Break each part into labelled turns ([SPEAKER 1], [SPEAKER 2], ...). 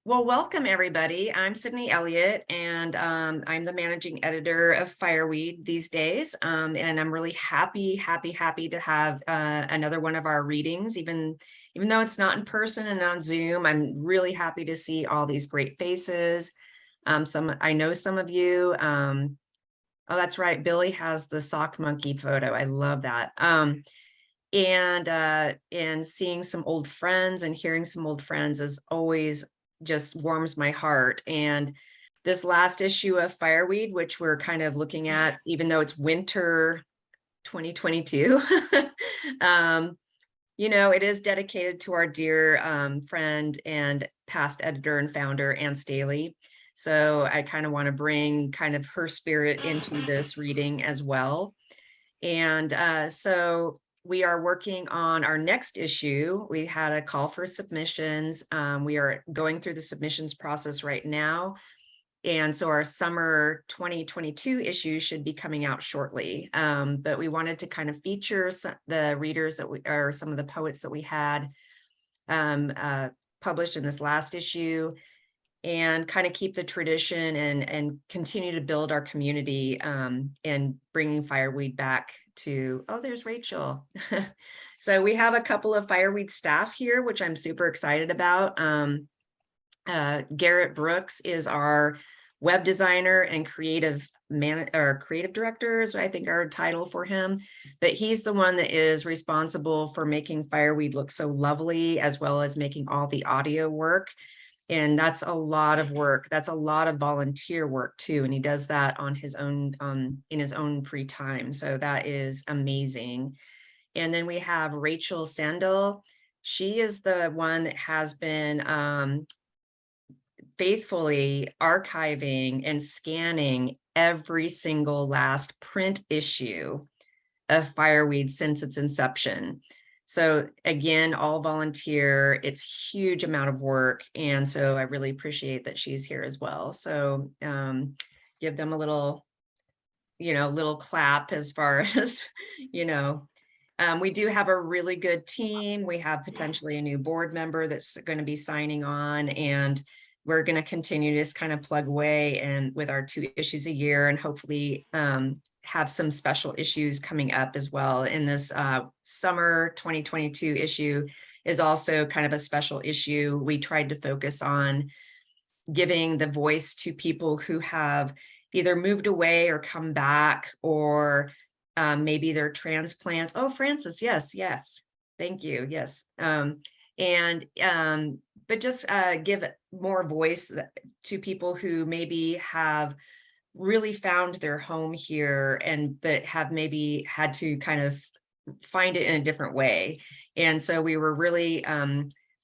[SPEAKER 1] Well, welcome everybody. I'm Sydney Elliott, and I'm the managing editor of Fireweed these days. And I'm really happy to have another one of our readings, even though it's not in person and on Zoom. I'm really happy to see all these great faces. I know some of you. Oh, that's right. Billy has the sock monkey photo. I love that. And seeing some old friends and hearing some old friends is always just warms my heart. And this last issue of Fireweed, which we're kind of looking at, even though it's winter 2022, it is dedicated to our dear friend and past editor and founder, Anne Staley. So I kind of want to bring kind of her spirit into this reading as well. And so we are working on our next issue. We had a call for submissions. We are going through the submissions process right now. And so our summer 2022 issue should be coming out shortly. But we wanted to kind of feature the readers or some of the poets that we had published in this last issue, and kind of keep the tradition and continue to build our community and bringing Fireweed back to, oh, there's Rachel. So we have a couple of Fireweed staff here, which I'm super excited about. Garrett Brooks is our web designer and creative director is, I think, our title for him, but he's the one that is responsible for making Fireweed look so lovely, as well as making all the audio work. And that's a lot of work. That's a lot of volunteer work too. And he does that on his own, in his own free time. So that is amazing. And then we have Rachel Sandel. She is the one that has been faithfully archiving and scanning every single last print issue of Fireweed since its inception. So again, all volunteer. It's huge amount of work. And so I really appreciate that she's here as well. So give them a little, little clap as far as, we do have a really good team. We have potentially a new board member that's going to be signing on, and we're going to continue to just kind of plug away and with our 2 issues a year, and hopefully have some special issues coming up as well. In this summer 2022 issue is also kind of a special issue. We tried to focus on giving the voice to people who have either moved away or come back, or maybe they're transplants. Oh, Francis, yes. Thank you, yes. But just give more voice to people who maybe have really found their home here, but have maybe had to kind of find it in a different way. And so we were really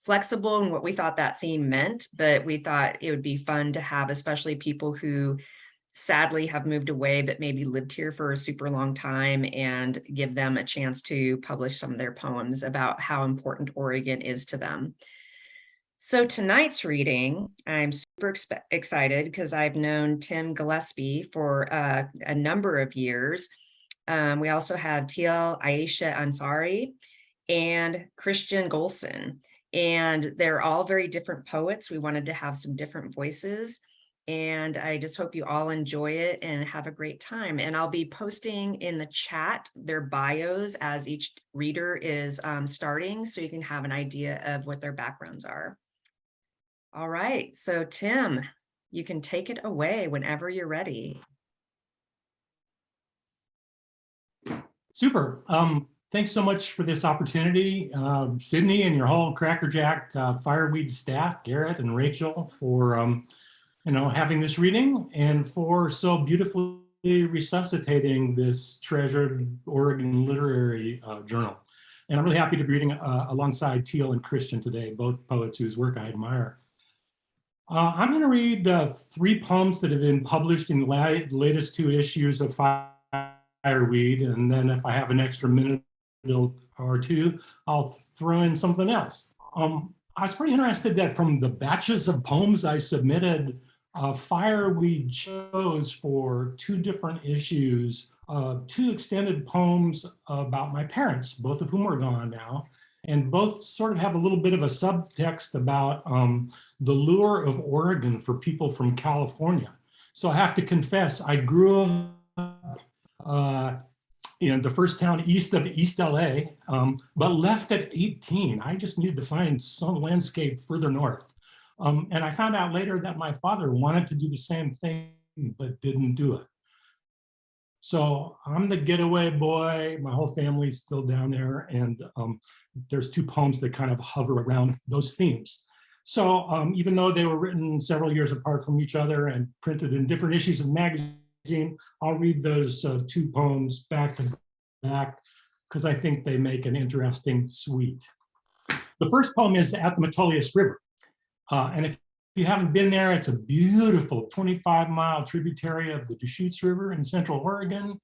[SPEAKER 1] flexible in what we thought that theme meant, but we thought it would be fun to have, especially people who sadly have moved away, but maybe lived here for a super long time, and give them a chance to publish some of their poems about how important Oregon is to them. So tonight's reading, I'm super excited because I've known Tim Gillespie for a number of years. We also have Tiel Aisha Ansari and Christien Gholson, and they're all very different poets. We wanted to have some different voices, and I just hope you all enjoy it and have a great time. And I'll be posting in the chat their bios as each reader is starting, so you can have an idea of what their backgrounds are. All right, so Tim, you can take it away whenever you're ready.
[SPEAKER 2] Super. Thanks so much for this opportunity, Sydney and your whole Crackerjack Fireweed staff, Garrett and Rachel, for having this reading, and for so beautifully resuscitating this treasured Oregon literary journal. And I'm really happy to be reading alongside Tiel and Christien today, both poets whose work I admire. I'm going to read 3 poems that have been published in the latest 2 issues of Fireweed, and then if I have an extra minute or 2, I'll throw in something else. I was pretty interested that from the batches of poems I submitted, Fireweed chose for 2 different issues 2 extended poems about my parents, both of whom are gone now, And both sort of have a little bit of a subtext about the lure of Oregon for people from California. So I have to confess, I grew up in the first town east of East LA, but left at 18. I just needed to find some landscape further north. And I found out later that my father wanted to do the same thing, but didn't do it. So I'm the getaway boy. My whole family's still down there. And there's two poems that kind of hover around those themes. So even though they were written several years apart from each other and printed in different issues of the magazine, I'll read those two poems back to back because I think they make an interesting suite. The first poem is At the Metolius River. And if you haven't been there, it's a beautiful 25-mile tributary of the Deschutes River in Central Oregon.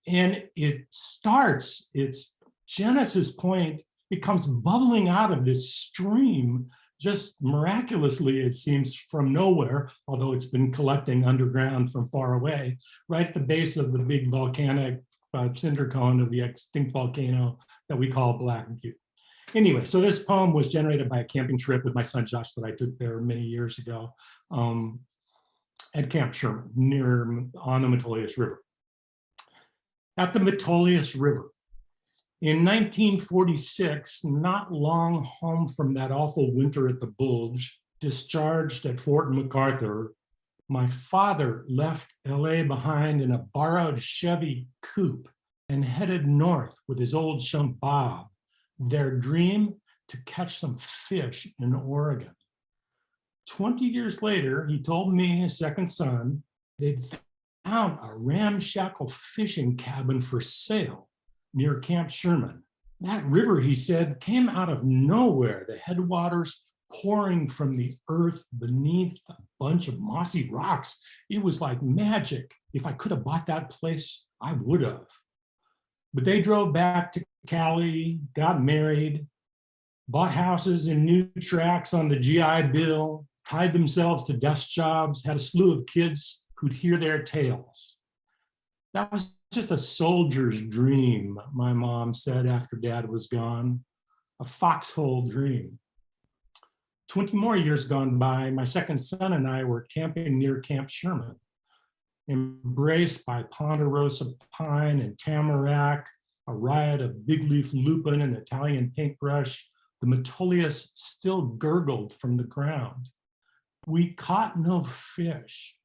[SPEAKER 2] And it starts, its Genesis point, it comes bubbling out of this stream, just miraculously, it seems, from nowhere, although it's been collecting underground from far away, right at the base of the big volcanic cinder cone of the extinct volcano that we call Black Butte. Anyway, so this poem was generated by a camping trip with my son Josh that I took there many years ago at Camp Sherman, on the Metolius River. At the Metolius River. In 1946, not long home from that awful winter at the Bulge, discharged at Fort MacArthur, my father left LA behind in a borrowed Chevy coupe and headed north with his old chum Bob. Their dream to catch some fish in Oregon. 20 years later, he told me, his second son, they'd found a ramshackle fishing cabin for sale near Camp Sherman. That river, he said, came out of nowhere, the headwaters pouring from the earth beneath a bunch of mossy rocks. It was like magic. If I could have bought that place, I would have. But they drove back to Cali, got married, bought houses in new tracks on the GI Bill, tied themselves to desk jobs, had a slew of kids who'd hear their tales. That was just a soldier's dream, my mom said after Dad was gone, a foxhole dream. 20 more years gone by, my second son and I were camping near Camp Sherman, embraced by ponderosa pine and tamarack, a riot of big leaf lupin and Italian paintbrush, the Metolius still gurgled from the ground. We caught no fish,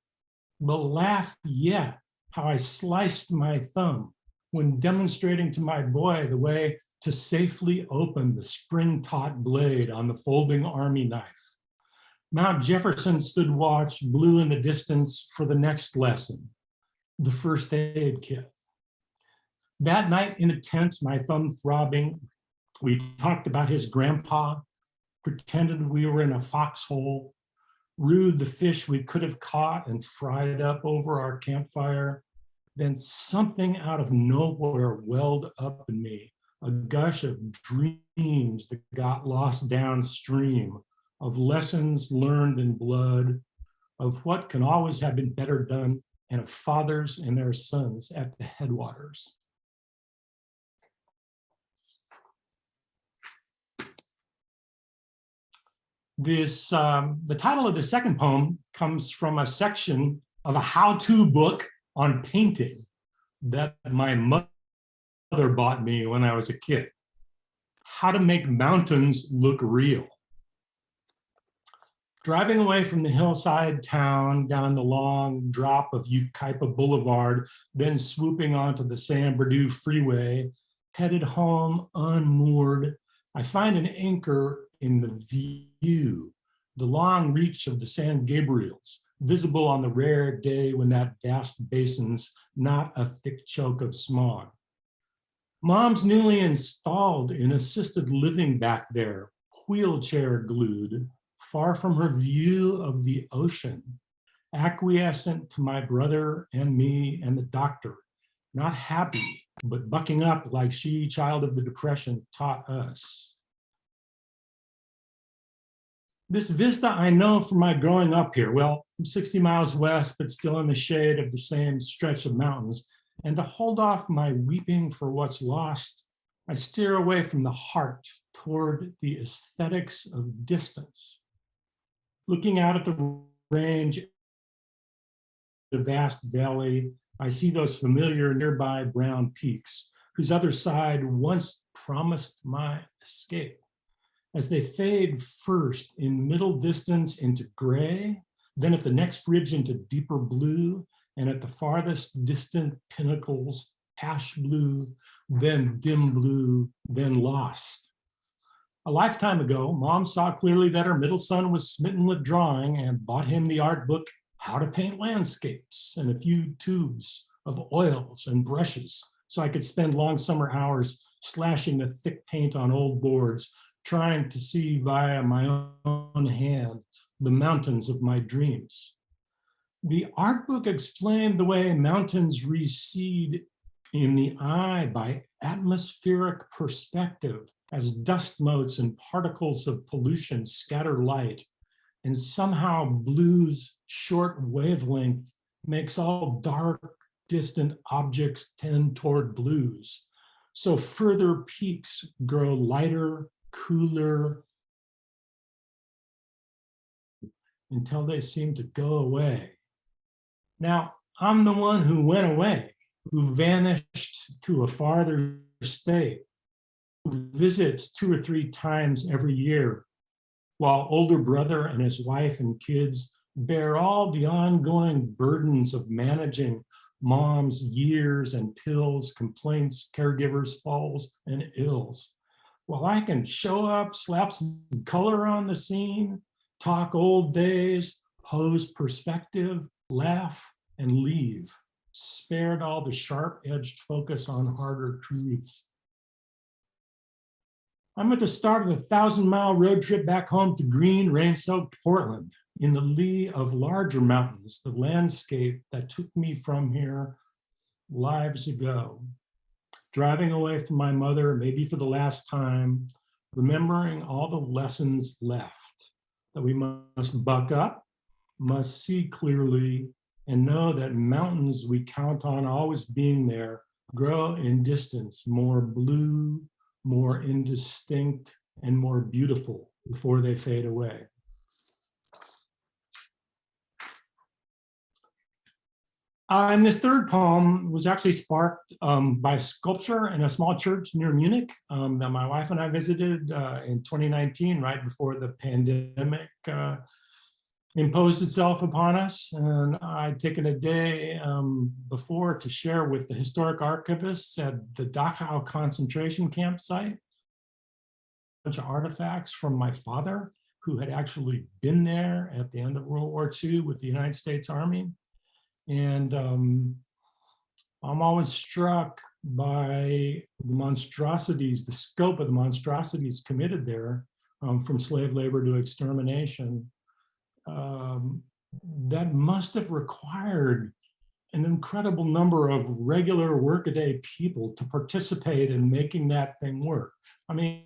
[SPEAKER 2] but laugh yet how I sliced my thumb when demonstrating to my boy the way to safely open the spring-taut blade on the folding army knife. Mount Jefferson stood watch, blue in the distance for the next lesson, the first aid kit. That night in the tent, my thumb throbbing, we talked about his grandpa, pretended we were in a foxhole, rued the fish we could have caught and fried up over our campfire. Then something out of nowhere welled up in me, a gush of dreams that got lost downstream, of lessons learned in blood, of what can always have been better done, and of fathers and their sons at the headwaters. The title of the second poem comes from a section of a how-to book on painting that my mother bought me when I was a kid. How to Make Mountains Look Real. Driving away from the hillside town down the long drop of Yucaipa Boulevard, then swooping onto the San Bernardino Freeway, headed home unmoored, I find an anchor in the view, the long reach of the San Gabriels, visible on the rare day when that vast basin's not a thick choke of smog. Mom's newly installed in assisted living back there, wheelchair glued, far from her view of the ocean, acquiescent to my brother and me and the doctor, not happy, but bucking up like she, child of the Depression, taught us. This vista I know from my growing up here. Well, I'm 60 miles west, but still in the shade of the same stretch of mountains. And to hold off my weeping for what's lost, I steer away from the heart toward the aesthetics of distance. Looking out at the range, the vast valley, I see those familiar nearby brown peaks, whose other side once promised my escape. As they fade first in middle distance into gray, then at the next ridge into deeper blue, and at the farthest distant pinnacles, ash blue, then dim blue, then lost. A lifetime ago, Mom saw clearly that her middle son was smitten with drawing and bought him the art book, How to Paint Landscapes, and a few tubes of oils and brushes, so I could spend long summer hours slashing the thick paint on old boards, trying to see via my own hand the mountains of my dreams. The art book explained the way mountains recede in the eye by atmospheric perspective as dust motes and particles of pollution scatter light, and somehow blue's short wavelength makes all dark, distant objects tend toward blues. So further peaks grow lighter, cooler, until they seem to go away. Now, I'm the one who went away, who vanished to a farther state, who visits 2 or 3 times every year, while older brother and his wife and kids bear all the ongoing burdens of managing Mom's years and pills, complaints, caregivers, falls, and ills. While I can show up, slap some color on the scene, talk old days, pose perspective, laugh, and leave, spared all the sharp-edged focus on harder truths. I'm at the start of a 1,000-mile road trip back home to green, rain-soaked Portland, in the lee of larger mountains, the landscape that took me from here lives ago. Driving away from my mother, maybe for the last time, remembering all the lessons left, that we must buck up, must see clearly, and know that mountains we count on always being there grow in distance, more blue, more indistinct, and more beautiful before they fade away. And this third poem was actually sparked by sculpture in a small church near Munich that my wife and I visited in 2019, right before the pandemic imposed itself upon us. And I'd taken a day before to share with the historic archivists at the Dachau concentration camp site, a bunch of artifacts from my father, who had actually been there at the end of World War II with the United States Army. And I'm always struck by the monstrosities, the scope of the monstrosities committed there, from slave labor to extermination. That must have required an incredible number of regular workaday people to participate in making that thing work. I mean,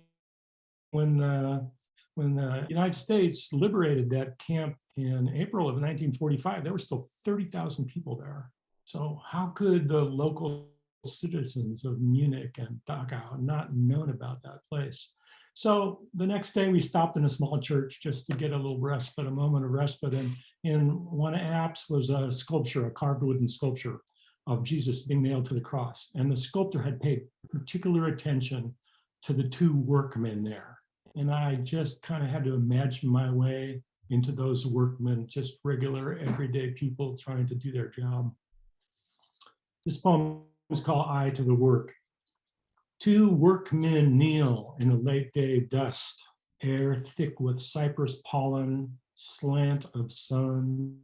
[SPEAKER 2] when the United States liberated that camp in April of 1945, there were still 30,000 people there. So how could the local citizens of Munich and Dachau not known about that place? So the next day we stopped in a small church just to get a little respite, a moment of respite. And in one of the apps was a sculpture, a carved wooden sculpture of Jesus being nailed to the cross. And the sculptor had paid particular attention to the 2 workmen there. And I just kind of had to imagine my way into those workmen, just regular, everyday people trying to do their job. This poem is called Eye to the Work. 2 workmen kneel in a late day dust, air thick with cypress pollen, slant of sun,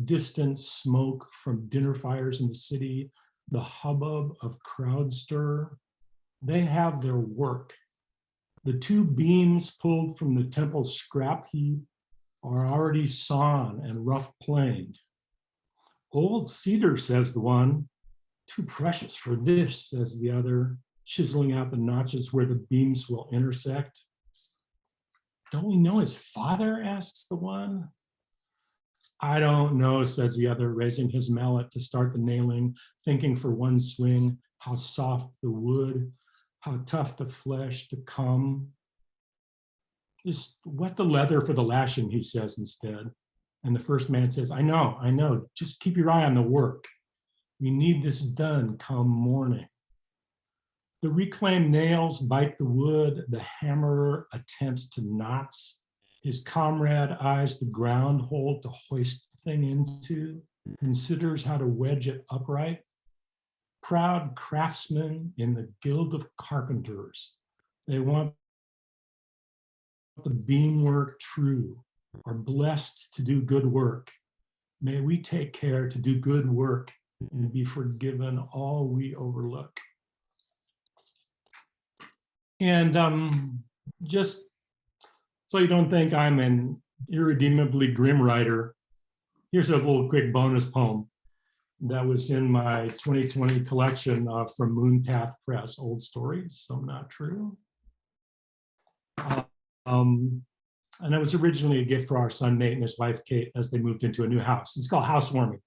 [SPEAKER 2] distant smoke from dinner fires in the city, the hubbub of crowd stir. They have their work. The 2 beams pulled from the temple's scrap heap are already sawn and rough planed. Old cedar, says the one. Too precious for this, says the other, chiseling out the notches where the beams will intersect. Don't we know his father, asks the one. I don't know, says the other, raising his mallet to start the nailing, thinking for one swing how soft the wood. how tough the flesh to come. Just wet the leather for the lashing, he says instead. And the first man says, I know, just keep your eye on the work. We need this done come morning. The reclaimed nails bite the wood, the hammerer attempts to knots. His comrade eyes the ground hole to hoist the thing into, considers how to wedge it upright. Proud craftsmen in the Guild of Carpenters, they want the beamwork true, are blessed to do good work. May we take care to do good work and be forgiven all we overlook. And just so you don't think I'm an irredeemably grim writer, here's a little quick bonus poem that was in my 2020 collection from Moonpath Press, Old Stories, Some Not True. And it was originally a gift for our son Nate and his wife Kate as they moved into a new house. It's called Housewarming.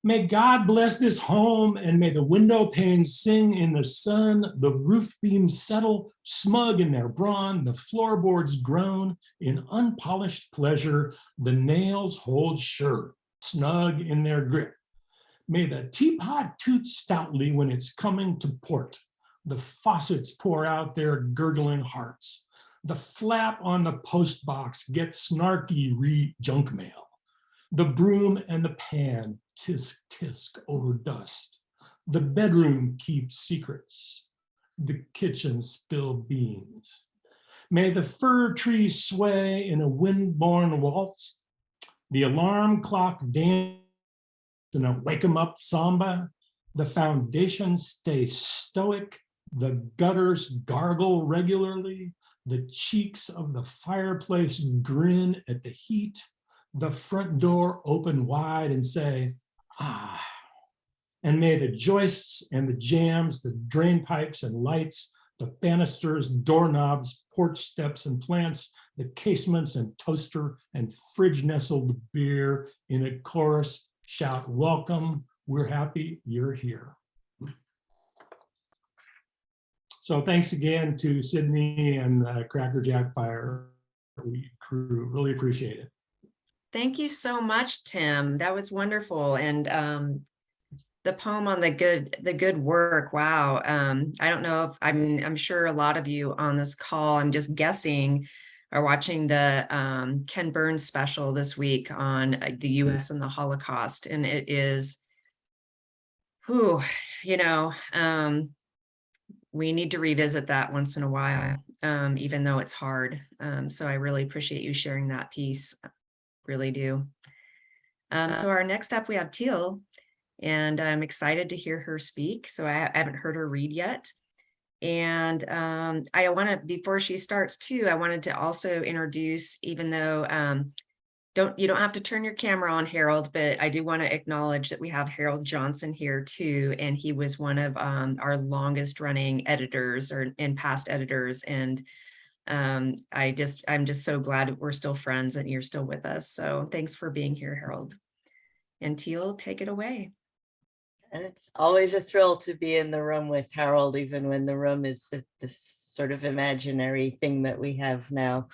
[SPEAKER 2] May God bless this home, and may the window panes sing in the sun, the roof beams settle smug in their brawn, the floorboards groan in unpolished pleasure, the nails hold sure, snug in their grip. May the teapot toot stoutly when it's coming to port, the faucets pour out their gurgling hearts, the flap on the post box get snarky junk mail, the broom and the pan tisk tisk over dust, the bedroom keeps secrets, the kitchen spill beans. May the fir trees sway in a wind-borne waltz, the alarm clock dance in a wake 'em up samba, the foundation stay stoic, the gutters gargle regularly, the cheeks of the fireplace grin at the heat, the front door open wide and say, ah. And may the joists and the jambs, the drain pipes and lights, the banisters, doorknobs, porch steps and plants, the casements and toaster and fridge nestled beer in a chorus shout, welcome, we're happy you're here. So thanks again to Sydney and Cracker Jack Fire crew, really appreciate it.
[SPEAKER 1] Thank you so much, Tim. That was wonderful. And the poem on the good work. Wow. I don't know if I'm sure a lot of you on this call, I'm just guessing, are watching the Ken Burns special this week on the US and the Holocaust. And it is, whew, we need to revisit that once in a while, even though it's hard. So I really appreciate you sharing that piece. Really do. So our next up, we have Tiel, and I'm excited to hear her speak. So I haven't heard her read yet. And I want to, before she starts too, I wanted to also introduce, even though you don't have to turn your camera on, Harold, but I do want to acknowledge that we have Harold Johnson here too. And he was one of our longest running editors and past editors. And I'm just so glad that we're still friends and you're still with us. So thanks for being here, Harold. And Tiel, take it away.
[SPEAKER 3] And it's always a thrill to be in the room with Harold, even when the room is this sort of imaginary thing that we have now.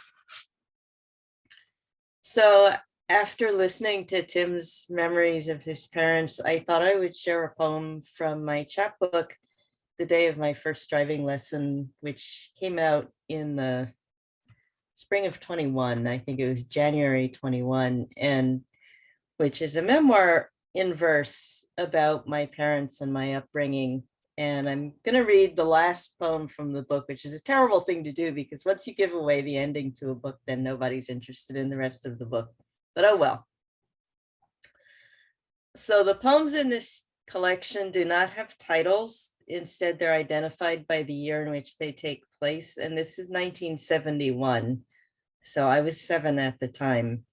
[SPEAKER 3] So after listening to Tim's memories of his parents, I thought I would share a poem from my chapbook, the day of my first driving lesson, which came out in the spring of 21. I think it was January 21, and which is a memoir in verse about my parents and my upbringing. And I'm going to read the last poem from the book, which is a terrible thing to do because once you give away the ending to a book, then nobody's interested in the rest of the book. But oh well. So the poems in this collection do not have titles. Instead, they're identified by the year in which they take place. And this is 1971. So I was 7 at the time.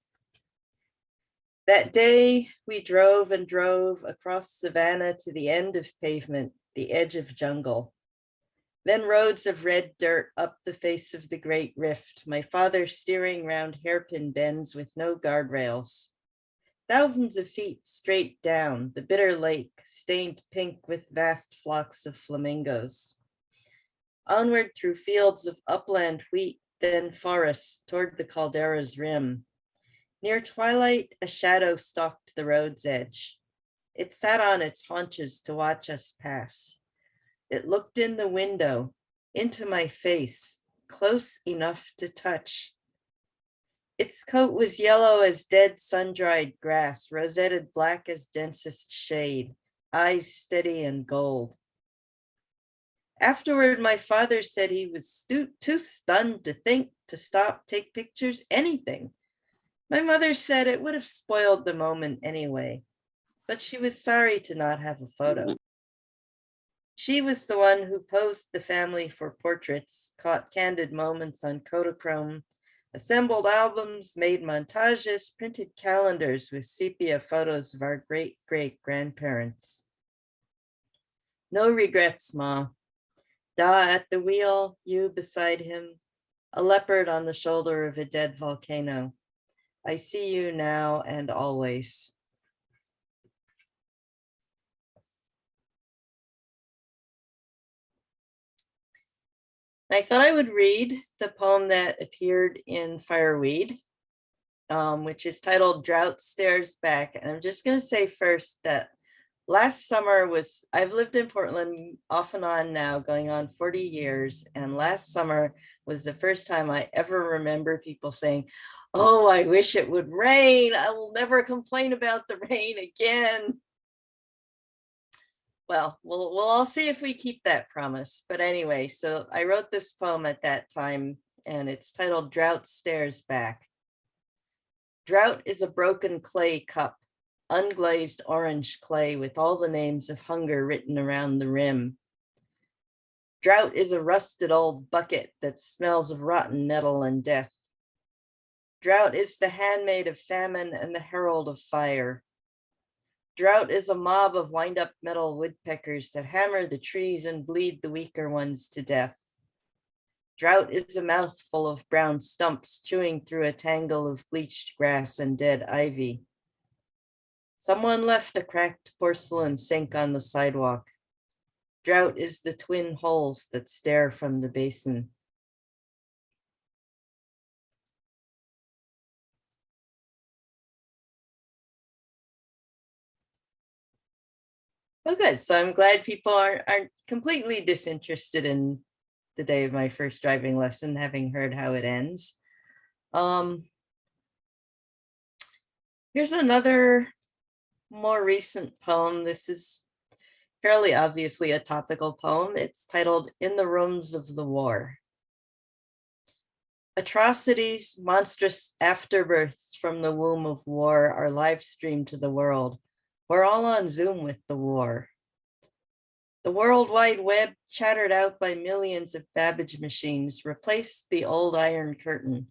[SPEAKER 3] That day, we drove and drove across savannah to the end of pavement, the edge of jungle. Then roads of red dirt up the face of the great rift, my father steering round hairpin bends with no guardrails. Thousands of feet straight down, the bitter lake stained pink with vast flocks of flamingos. onward through fields of upland wheat, then forests toward the caldera's rim. Near twilight, a shadow stalked the road's edge. It sat on its haunches to watch us pass. It looked in the window, into my face, close enough to touch. Its coat was yellow as dead sun-dried grass, rosetted black as densest shade, eyes steady and gold. Afterward, my father said he was too stunned to think, to stop, take pictures, anything. My mother said it would have spoiled the moment anyway, but she was sorry to not have a photo. She was the one who posed the family for portraits, caught candid moments on Kodachrome, assembled albums, made montages, printed calendars with sepia photos of our great-great-grandparents. No regrets, Ma. Da at the wheel, you beside him, a leopard on the shoulder of a dead volcano. I see you now and always. I thought I would read the poem that appeared in Fireweed, which is titled Drought Stares Back. And I'm just going to say first that last summer I've lived in Portland off and on now, going on 40 years. And last summer was the first time I ever remember people saying, oh, I wish it would rain. I will never complain about the rain again. Well, we'll all see if we keep that promise. But anyway, so I wrote this poem at that time, and it's titled Drought Stares Back. Drought is a broken clay cup, unglazed orange clay with all the names of hunger written around the rim. Drought is a rusted old bucket that smells of rotten metal and death. Drought is the handmaid of famine and the herald of fire. Drought is a mob of wind-up metal woodpeckers that hammer the trees and bleed the weaker ones to death. Drought is a mouthful of brown stumps chewing through a tangle of bleached grass and dead ivy. Someone left a cracked porcelain sink on the sidewalk. Drought is the twin holes that stare from the basin. Oh, good. So I'm glad people aren't completely disinterested in the day of my first driving lesson, having heard how it ends. Here's another more recent poem. This is fairly obviously a topical poem. It's titled In the Rooms of the War. Atrocities, monstrous afterbirths from the womb of war are live streamed to the world. We're all on Zoom with the war. The World Wide Web, chattered out by millions of Babbage machines, replaced the old Iron Curtain,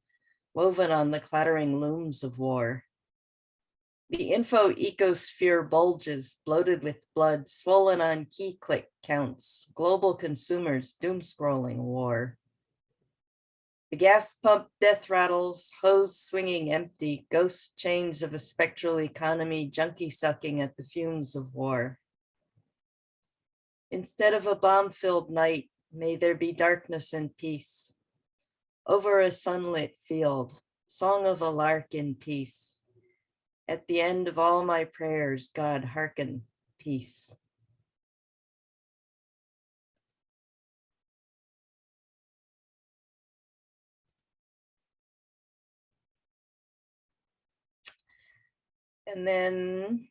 [SPEAKER 3] woven on the clattering looms of war. The info ecosphere bulges, bloated with blood, swollen on key click counts, global consumers doom-scrolling war. The gas pump death rattles, hose swinging empty, ghost chains of a spectral economy junkie sucking at the fumes of war. Instead of a bomb-filled night, may there be darkness and peace. Over a sunlit field, song of a lark in peace. At the end of all my prayers, God, hearken, peace. And then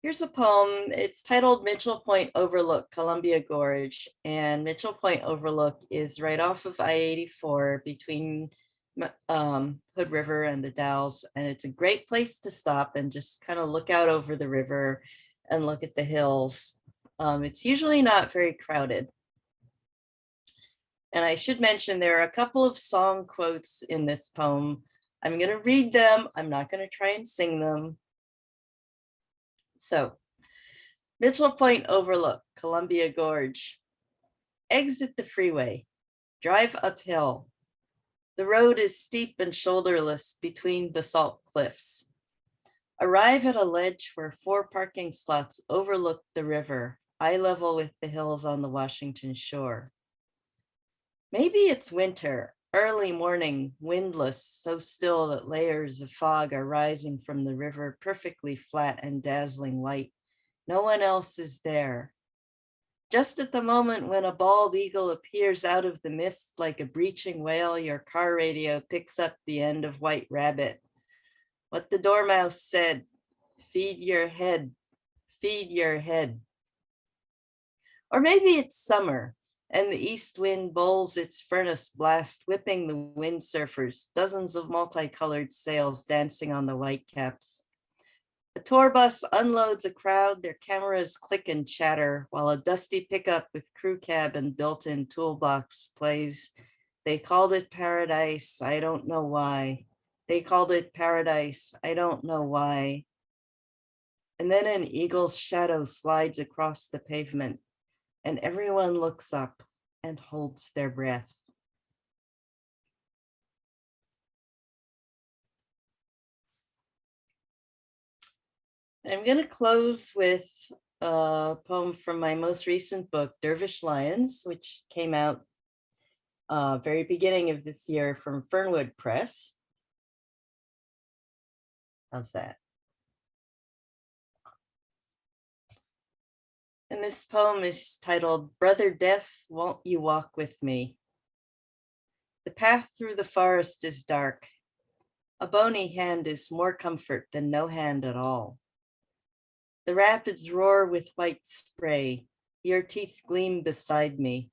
[SPEAKER 3] here's a poem. It's titled Mitchell Point Overlook, Columbia Gorge. And Mitchell Point Overlook is right off of I-84 between Hood River and the Dalles. And it's a great place to stop and just kind of look out over the river and look at the hills. It's usually not very crowded. And I should mention there are a couple of song quotes in this poem. I'm going to read them. I'm not going to try and sing them. So, Mitchell Point Overlook, Columbia Gorge. Exit the freeway. Drive uphill. The road is steep and shoulderless between basalt cliffs. Arrive at a ledge where 4 parking slots overlook the river. eye level with the hills on the Washington shore. Maybe it's winter, early morning, windless, so still that layers of fog are rising from the river, perfectly flat and dazzling white. No one else is there. Just at the moment when a bald eagle appears out of the mist like a breaching whale, your car radio picks up the end of White Rabbit. What the dormouse said, feed your head, feed your head. Or maybe it's summer and the east wind bowls its furnace blast, whipping the windsurfers, dozens of multicolored sails dancing on the whitecaps. A tour bus unloads a crowd, their cameras click and chatter, while a dusty pickup with crew cab and built-in toolbox plays. They called it paradise, I don't know why. They called it paradise, I don't know why. And then an eagle's shadow slides across the pavement, and everyone looks up and holds their breath. I'm going to close with a poem from my most recent book, Dervish Lions, which came out very beginning of this year from Fernwood Press. How's that? And this poem is titled, Brother Death, Won't You Walk With Me? The path through the forest is dark. A bony hand is more comfort than no hand at all. The rapids roar with white spray. Your teeth gleam beside me.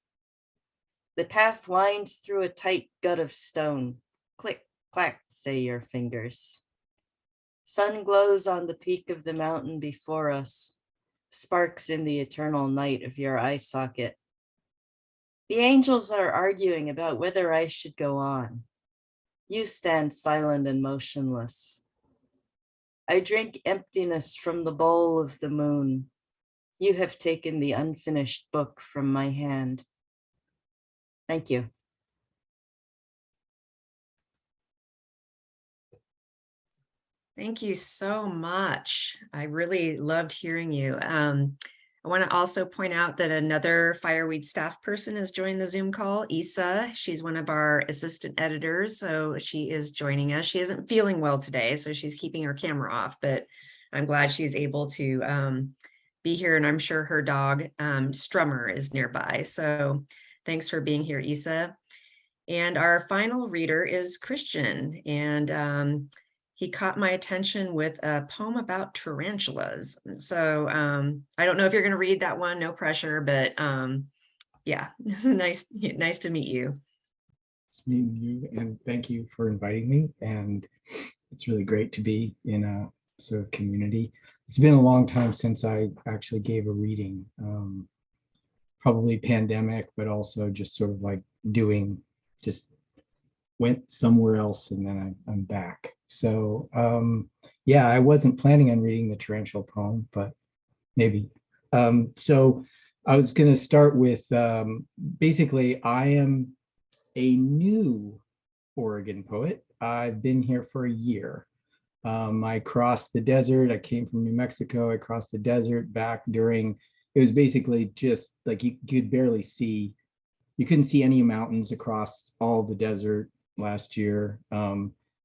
[SPEAKER 3] The path winds through a tight gut of stone. Click, clack, say your fingers. Sun glows on the peak of the mountain before us. Sparks in the eternal night of your eye socket. The angels are arguing about whether I should go on. You stand silent and motionless. I drink emptiness from the bowl of the moon. You have taken the unfinished book from my hand. Thank you.
[SPEAKER 1] Thank you so much. I really loved hearing you. I want to also point out that another Fireweed staff person has joined the Zoom call, Isa. She's one of our assistant editors, so she is joining us. She isn't feeling well today, so she's keeping her camera off, but I'm glad she's able to be here, and I'm sure her dog, Strummer, is nearby. So thanks for being here, Isa. And our final reader is Christian, and he caught my attention with a poem about tarantulas. So I don't know if you're going to read that one, no pressure, but yeah, nice to meet you.
[SPEAKER 4] It's meeting you, and thank you for inviting me. And it's really great to be in a sort of community. It's been a long time since I actually gave a reading, probably pandemic, but also just sort of like just went somewhere else and then I'm back. So yeah, I wasn't planning on reading the tarantula poem, but maybe. So I was going to start with basically, I am a new Oregon poet. I've been here for a year. I crossed the desert. I came from New Mexico. I crossed the desert back during, it was basically just like you could barely see, you couldn't see any mountains across all the desert last year.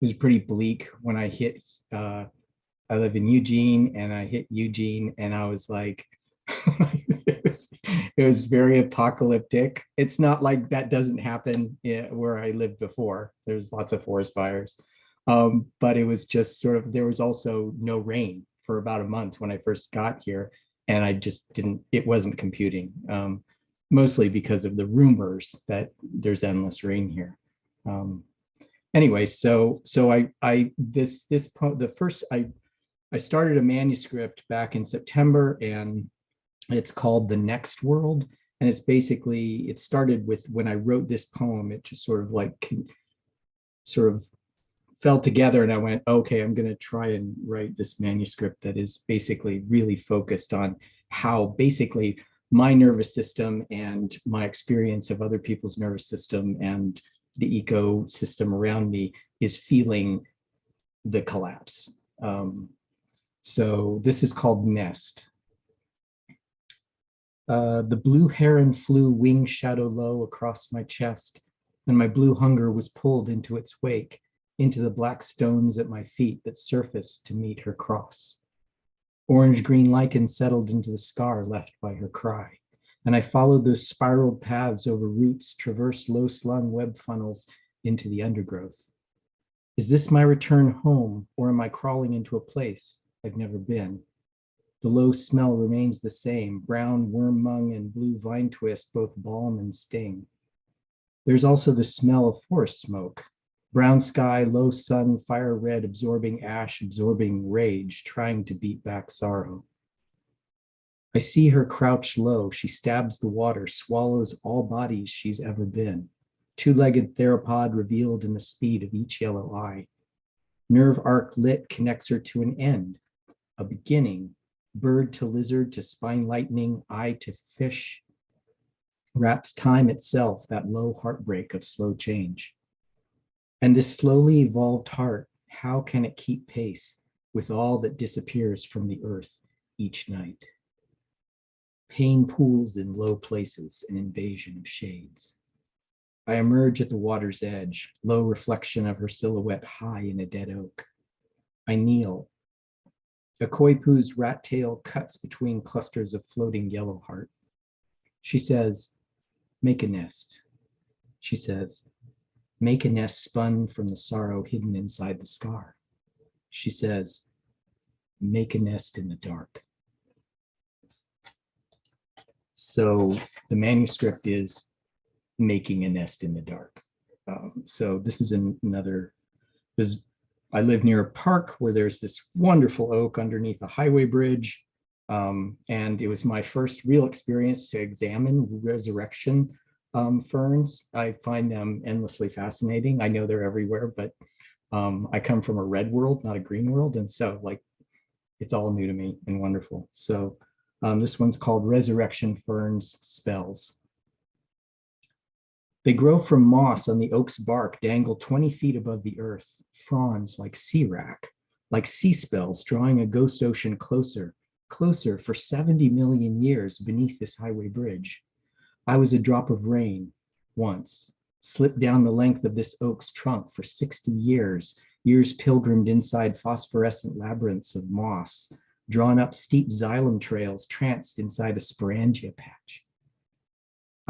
[SPEAKER 4] It was pretty bleak when I hit, I live in Eugene, and I hit Eugene and I was like, it was very apocalyptic. It's not like that doesn't happen where I lived before. There's lots of forest fires. But it was just sort of, there was also no rain for about a month when I first got here. And I just didn't, it wasn't computing, mostly because of the rumors that there's endless rain here. Anyway, so I started a manuscript back in September, and it's called The Next World. And it's basically, it started with when I wrote this poem, it just sort of like fell together, and I went, okay, I'm going to try and write this manuscript that is basically really focused on how basically my nervous system and my experience of other people's nervous system and the ecosystem around me is feeling the collapse. So this is called Nest. The blue heron flew wing shadow low across my chest, and my blue hunger was pulled into its wake, into the black stones at my feet that surfaced to meet her cross. Orange-green lichen settled into the scar left by her cry, and I followed those spiraled paths over roots, traversed low-slung web funnels into the undergrowth. Is this my return home, or am I crawling into a place I've never been? The low smell remains the same, brown worm mung and blue vine twist, both balm and sting. There's also the smell of forest smoke, brown sky, low sun, fire red, absorbing ash, absorbing rage, trying to beat back sorrow. I see her crouched low. She stabs the water, swallows all bodies she's ever been. Two-legged theropod revealed in the speed of each yellow eye. Nerve arc lit connects her to an end, a beginning, bird to lizard to spine lightning, eye to fish. Wraps time itself, that low heartbreak of slow change. And this slowly evolved heart, how can it keep pace with all that disappears from the earth each night? Pain pools in low places, an invasion of shades. I emerge at the water's edge, low reflection of her silhouette high in a dead oak. I kneel. A koipu's rat tail cuts between clusters of floating yellow heart. She says, make a nest. She says, make a nest spun from the sorrow hidden inside the scar. She says, make a nest in the dark. So the manuscript is making a nest in the dark. So this is another, I live near a park where there's this wonderful oak underneath a highway bridge. And it was my first real experience to examine resurrection ferns. I find them endlessly fascinating. I know they're everywhere, but I come from a red world, not a green world. And so like, it's all new to me and wonderful. So this one's called Resurrection Ferns Spells. They grow from moss on the oak's bark, dangle 20 feet above the earth, fronds like sea rack, like sea spells, drawing a ghost ocean closer, closer for 70 million years beneath this highway bridge. I was a drop of rain once, slipped down the length of this oak's trunk for 60 years, years pilgrimed inside phosphorescent labyrinths of moss, drawn up steep xylem trails, tranced inside a sporangia patch.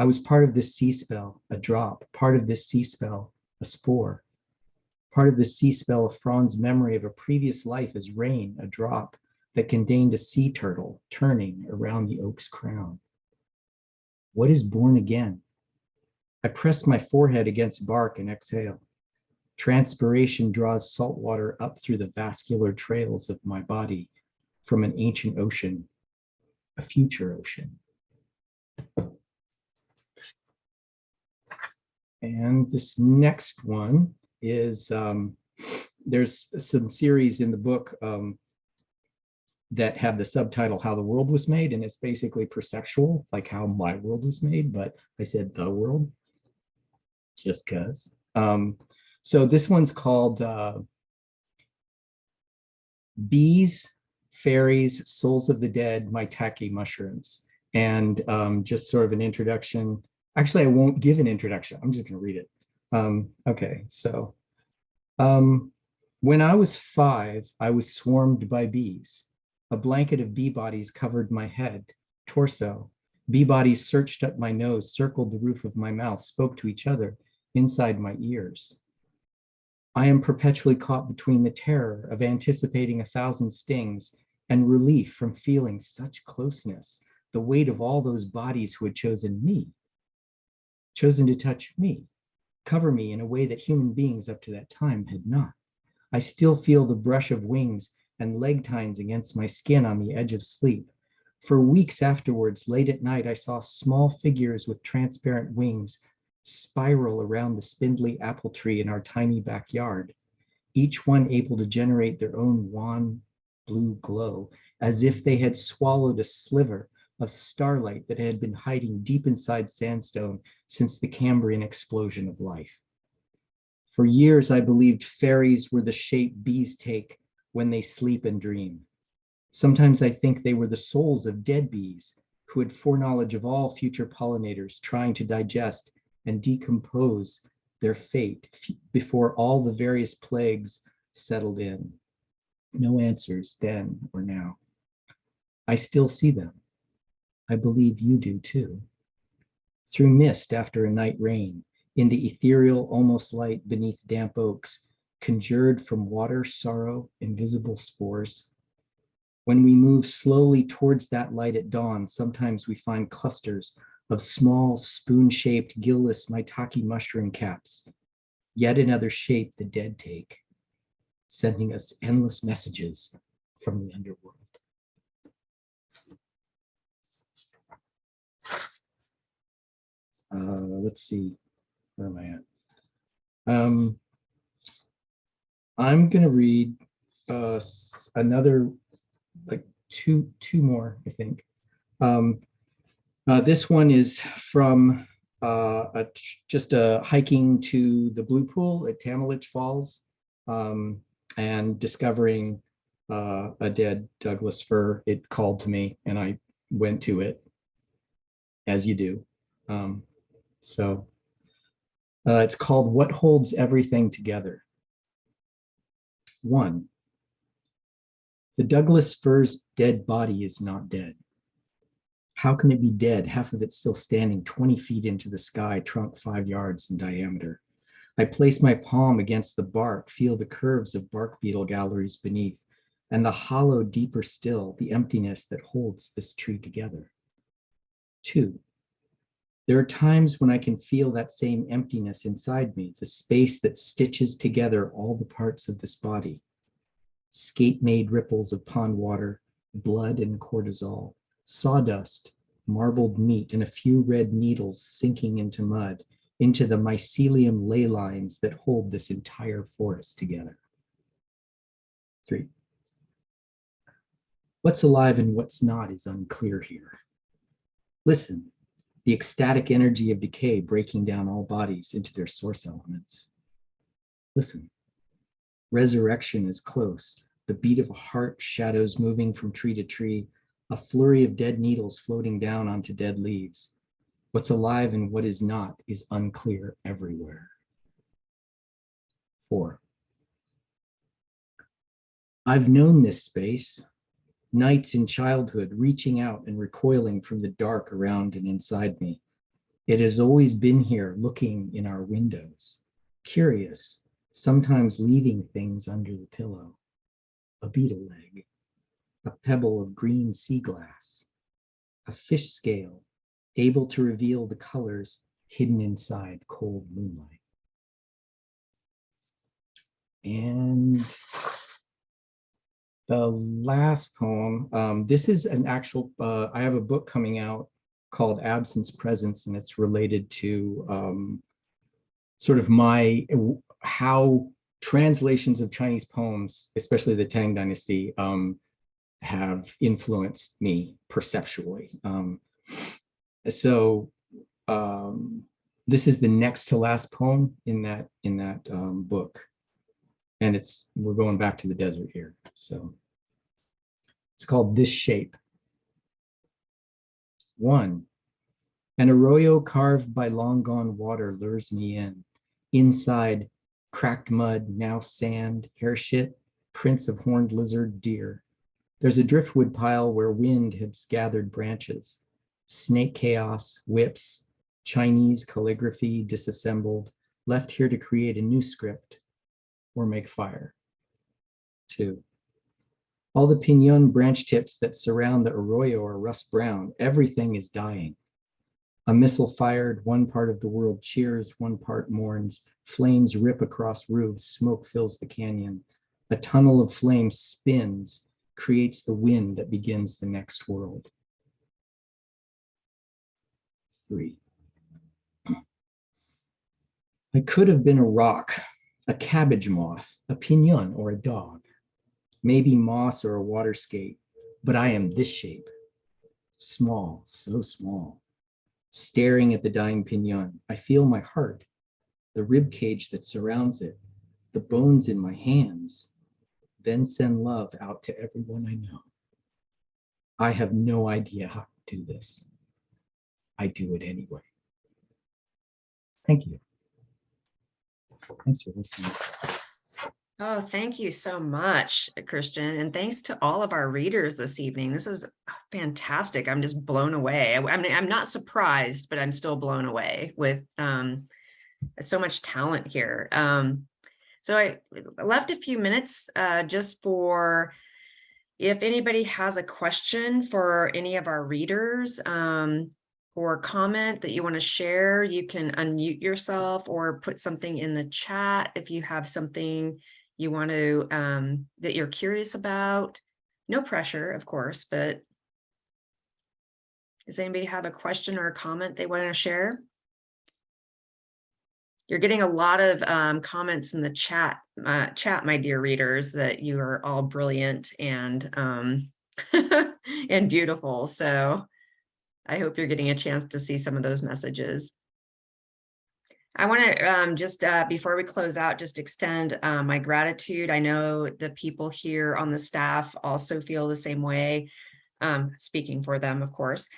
[SPEAKER 4] I was part of this sea spell, a drop, part of this sea spell, a spore, part of this sea spell of Fran's memory of a previous life as rain, a drop that contained a sea turtle turning around the oak's crown. What is born again? I press my forehead against bark and exhale. Transpiration draws salt water up through the vascular trails of my body from an ancient ocean, a future ocean. And this next one is, there's some series in the book that have the subtitle, How the World Was Made, and it's basically perceptual, like how my world was made, but I said the world, just because. So this one's called Bees, Fairies, Souls of the Dead, Maitake Mushrooms. And just sort of an introduction. Actually, I won't give an introduction. I'm just going to read it. Okay, so when I was 5, I was swarmed by bees. A blanket of bee bodies covered my head, torso. Bee bodies searched up my nose, circled the roof of my mouth, spoke to each other inside my ears. I am perpetually caught between the terror of anticipating 1,000 stings and relief from feeling such closeness, the weight of all those bodies who had chosen me, chosen to touch me, cover me in a way that human beings up to that time had not. I still feel the brush of wings and leg tines against my skin on the edge of sleep. For weeks afterwards, late at night, I saw small figures with transparent wings spiral around the spindly apple tree in our tiny backyard, each one able to generate their own wan blue glow, as if they had swallowed a sliver of starlight that had been hiding deep inside sandstone since the Cambrian explosion of life. For years, I believed fairies were the shape bees take when they sleep and dream. Sometimes I think they were the souls of dead bees, who had foreknowledge of all future pollinators trying to digest and decompose their fate before all the various plagues settled in. No answers then or now. I still see them. I believe you do too. Through mist after a night rain, in the ethereal almost light beneath damp oaks, conjured from water, sorrow, invisible spores. When we move slowly towards that light at dawn, sometimes we find clusters of small spoon-shaped gillless maitake mushroom caps. Yet another shape the dead take, sending us endless messages from the underworld. Let's see, where am I at? I'm gonna read another, like two more, I think. This one is from just hiking to the Blue Pool at Tamalich Falls and discovering a dead Douglas fir. It called to me and I went to it, as you do. It's called What Holds Everything Together. 1. The Douglas fir's dead body is not dead. How can it be dead? Half of it still standing 20 feet into the sky, trunk 5 yards in diameter. I place my palm against the bark, feel the curves of bark beetle galleries beneath, and the hollow, deeper still, the emptiness that holds this tree together. 2. There are times when I can feel that same emptiness inside me, the space that stitches together all the parts of this body. Skate-made ripples of pond water, blood and cortisol, sawdust, marbled meat, and a few red needles sinking into mud, into the mycelium ley lines that hold this entire forest together. 3. What's alive and what's not is unclear here. Listen, the ecstatic energy of decay breaking down all bodies into their source elements. Listen, resurrection is close, the beat of a heart, shadows moving from tree to tree, a flurry of dead needles floating down onto dead leaves. What's alive and what is not is unclear everywhere. 4. I've known this space, nights in childhood, reaching out and recoiling from the dark around and inside me. It has always been here, looking in our windows, curious, sometimes leaving things under the pillow. A beetle leg, a pebble of green sea glass, a fish scale, able to reveal the colors hidden inside cold moonlight. And the last poem, this is an actual, I have a book coming out called Absence Presence, and it's related to sort of how translations of Chinese poems, especially the Tang Dynasty, have influenced me perceptually. This is the next to last poem in that book, and we're going back to the desert here. So it's called This Shape. 1. An arroyo carved by long gone water lures me in. Inside, cracked mud, now sand, hair shit, prints of horned lizard, deer. There's a driftwood pile where wind has gathered branches. Snake chaos, whips, Chinese calligraphy disassembled, left here to create a new script or make fire. 2. All the pinon branch tips that surround the arroyo are rust brown. Everything is dying. A missile fired, one part of the world cheers, one part mourns. Flames rip across roofs, smoke fills the canyon. A tunnel of flame spins, creates the wind that begins the next world. 3. I could have been a rock, a cabbage moth, a pinon or a dog, maybe moss or a water skate, but I am this shape. Small, so small. Staring at the dying pinon, I feel my heart, the rib cage that surrounds it, the bones in my hands, then send love out to everyone I know. I have no idea do this. I do it anyway. Thank you. Thanks for listening.
[SPEAKER 1] Oh, thank you so much, Christian. And thanks to all of our readers this evening. This is fantastic. I'm just blown away. I mean, I'm not surprised, but I'm still blown away with so much talent here. So I left a few minutes just for if anybody has a question for any of our readers or comment that you want to share, you can unmute yourself or put something in the chat if you have something you want to, that you're curious about. No pressure, of course, but does anybody have a question or a comment they want to share? You're getting a lot of comments in the chat, my dear readers, that you are all brilliant and and beautiful. So I hope you're getting a chance to see some of those messages. I want to just before we close out, just extend my gratitude. I know the people here on the staff also feel the same way, speaking for them, of course.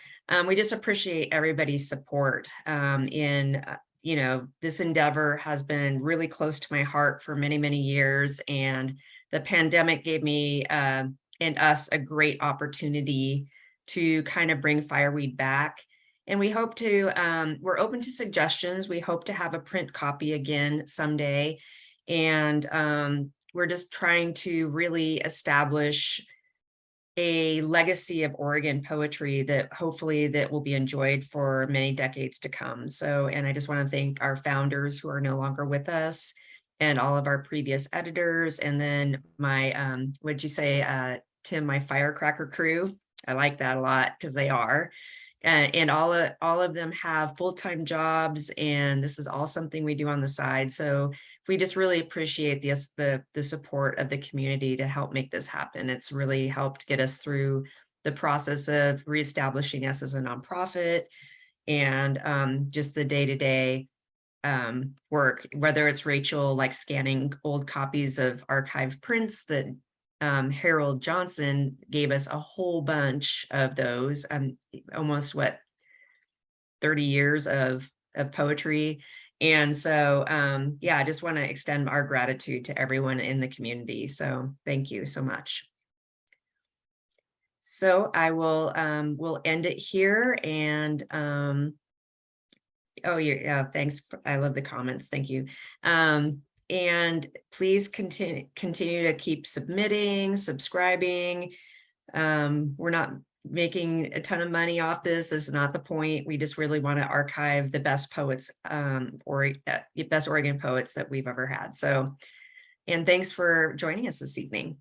[SPEAKER 1] We just appreciate everybody's support in, you know, this endeavor has been really close to my heart for many, many years. And the pandemic gave me and us a great opportunity to kind of bring Fireweed back. And we hope to, we're open to suggestions. We hope to have a print copy again someday. And we're just trying to really establish a legacy of Oregon poetry that hopefully that will be enjoyed for many decades to come. So, and I just want to thank our founders who are no longer with us and all of our previous editors. And then my, what'd you say, Tim, my firecracker crew? I like that a lot because they are. And all of them have full-time jobs, and this is all something we do on the side. So we just really appreciate the support of the community to help make this happen. It's really helped get us through the process of reestablishing us as a nonprofit and just the day-to-day work, whether it's Rachel like scanning old copies of archived prints that Harold Johnson gave us a whole bunch of those, almost 30 years of poetry. And so, yeah, I just want to extend our gratitude to everyone in the community. So thank you so much. So I will, we'll end it here. And, oh, yeah, thanks. I love the comments. Thank you. And please continue to keep submitting, subscribing. We're not making a ton of money off this. This is not the point. We just really want to archive the best poets or best Oregon poets that we've ever had. So, and thanks for joining us this evening.